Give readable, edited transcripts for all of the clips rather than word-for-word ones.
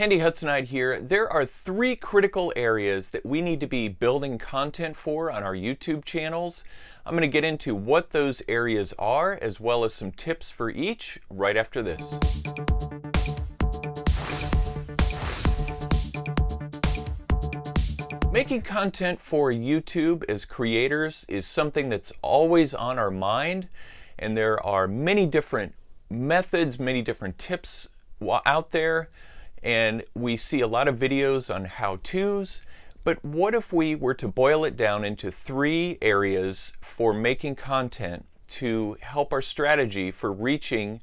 Handy Hudsonite here. There are three critical areas that we need to be building content for on our YouTube channels. I'm going to get into what those areas are, as well as some tips for each, right after this. Making content for YouTube as creators is something that's always on our mind, and there are many different methods, many different tips out there. And we see a lot of videos on how-tos, but what if we were to boil it down into three areas for making content to help our strategy for reaching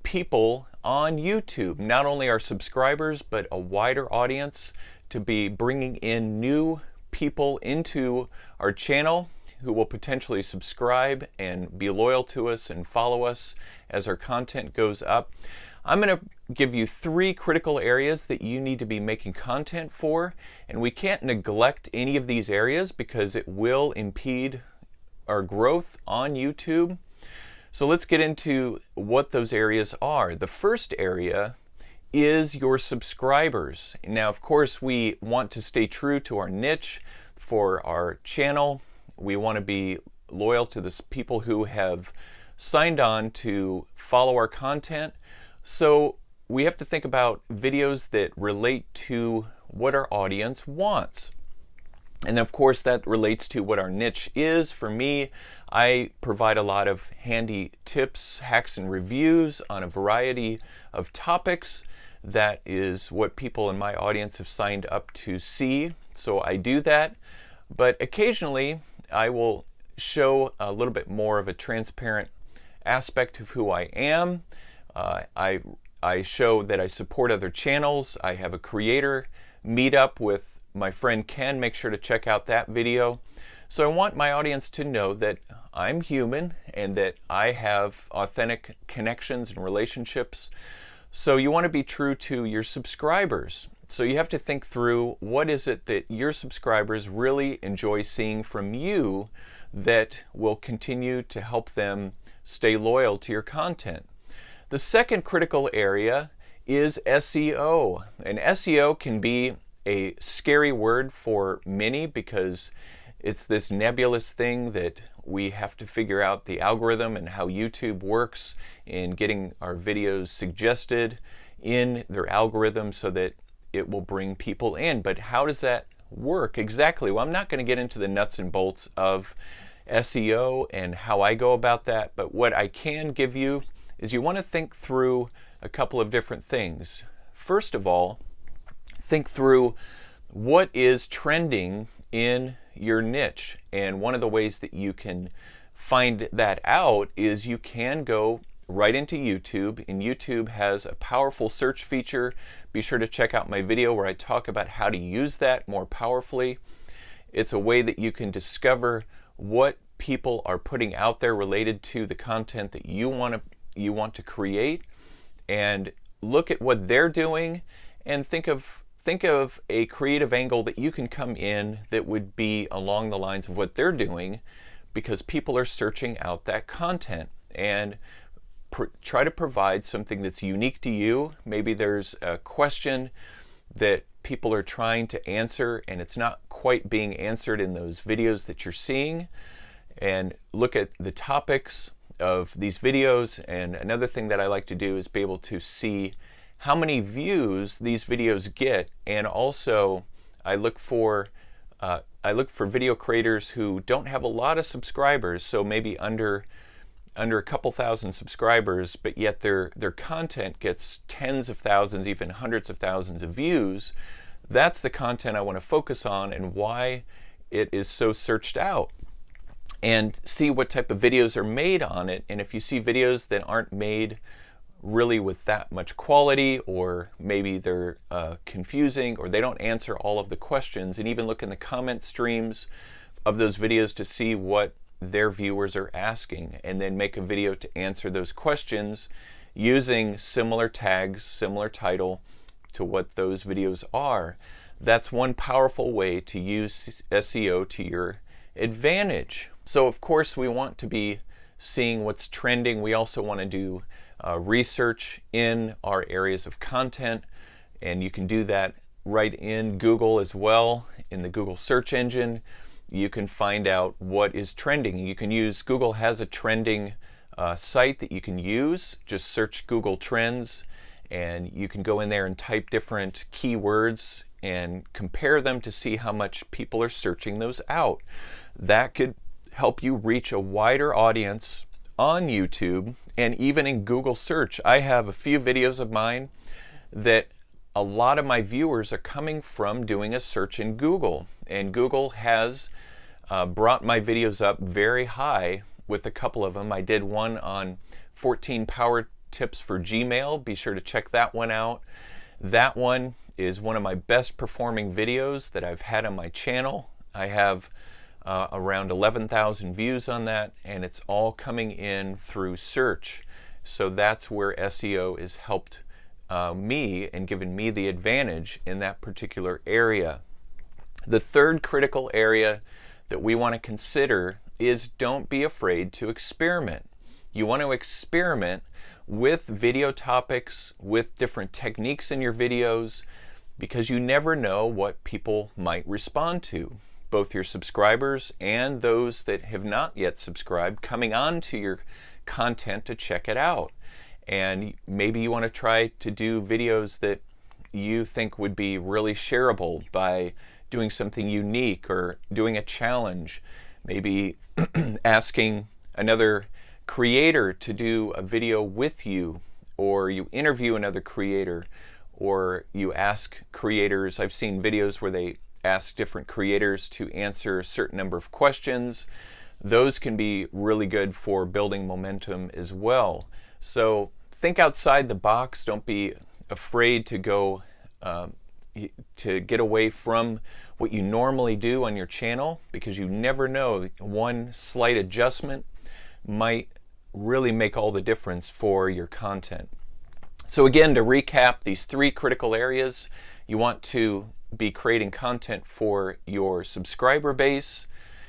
people on YouTube, not only our subscribers, but a wider audience, to be bringing in new people into our channel who will potentially subscribe and be loyal to us and follow us as our content goes up. I'm going to give you three critical areas that you need to be making content for, and we can't neglect any of these areas because it will impede our growth on YouTube. So let's get into what those areas are. The first area is your subscribers. Now, of course, we want to stay true to our niche for our channel. We want to be loyal to the people who have signed on to follow our content. So we have to think about videos that relate to what our audience wants. And of course that relates to what our niche is. For me, I provide a lot of handy tips, hacks, and reviews on a variety of topics. That is what people in my audience have signed up to see. So I do that. But occasionally I will show a little bit more of a transparent aspect of who I am. I show that I support other channels. I have a creator meetup with my friend Ken. Make sure to check out that video. So I want my audience to know that I'm human and that I have authentic connections and relationships. So you want to be true to your subscribers. So you have to think through, what is it that your subscribers really enjoy seeing from you that will continue to help them stay loyal to your content. The second critical area is SEO. And SEO can be a scary word for many because it's this nebulous thing that we have to figure out the algorithm and how YouTube works in getting our videos suggested in their algorithm so that it will bring people in. But how does that work exactly? Well, I'm not going to get into the nuts and bolts of SEO and how I go about that, but what I can give you is you want to think through a couple of different things. First of all, think through what is trending in your niche. And one of the ways that you can find that out is you can go right into YouTube, and YouTube has a powerful search feature. Be sure to check out my video where I talk about how to use that more powerfully. It's a way that you can discover what people are putting out there related to the content that you want to create, and look at what they're doing and think of a creative angle that you can come in that would be along the lines of what they're doing, because people are searching out that content, and try to provide something that's unique to you. Maybe there's a question that people are trying to answer and it's not quite being answered in those videos that you're seeing, and look at the topics of these videos. And another thing that I like to do is be able to see how many views these videos get, and also I look for video creators who don't have a lot of subscribers, so maybe under a couple thousand subscribers, but yet their content gets tens of thousands, even hundreds of thousands of views. That's the content I want to focus on and why it is so searched out, and see what type of videos are made on it. And if you see videos that aren't made really with that much quality, or maybe they're confusing, or they don't answer all of the questions, and even look in the comment streams of those videos to see what their viewers are asking, and then make a video to answer those questions using similar tags, similar title to what those videos are. That's one powerful way to use SEO to your advantage. So of course we want to be seeing what's trending. We also want to do research in our areas of content and you can do that right in Google as well. In the Google search engine, you can find out what is trending. You can use, Google has a trending site that you can use. Just search Google Trends, and you can go in there and type different keywords and compare them to see how much people are searching those out. That could help you reach a wider audience on YouTube and even in Google search. I have a few videos of mine that a lot of my viewers are coming from doing a search in Google, and Google has brought my videos up very high with a couple of them. I did one on 14 power tips for Gmail. Be sure to check that one out. That one is one of my best performing videos that I've had on my channel. I have around 11,000 views on that, and it's all coming in through search. So that's where SEO has helped me and given me the advantage in that particular area. The third critical area that we want to consider is don't be afraid to experiment. You want to experiment with video topics, with different techniques in your videos, because you never know what people might respond to. Both your subscribers and those that have not yet subscribed coming on to your content to check it out. And maybe you want to try to do videos that you think would be really shareable by doing something unique or doing a challenge. Maybe asking another creator to do a video with you, or you interview another creator, or you ask creators. I've seen videos where they ask different creators to answer a certain number of questions. Those can be really good for building momentum as well. So think outside the box. Don't be afraid to go to get away from what you normally do on your channel, because you never know, one slight adjustment might really make all the difference for your content. So again, to recap these three critical areas, you want to be creating content for your subscriber base.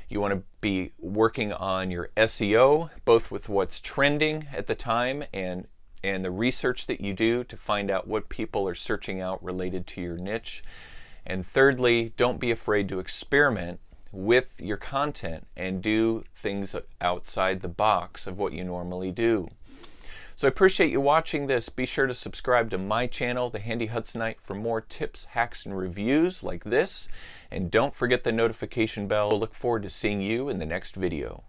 You want to be working on your SEO, both with what's trending at the time and the research that you do to find out what people are searching out related to your niche. And thirdly, don't be afraid to experiment with your content and do things outside the box of what you normally do. So I appreciate you watching this. Be sure to subscribe to my channel, The Handy Hudsonite, for more tips, hacks, and reviews like this. And don't forget the notification bell. I look forward to seeing you in the next video.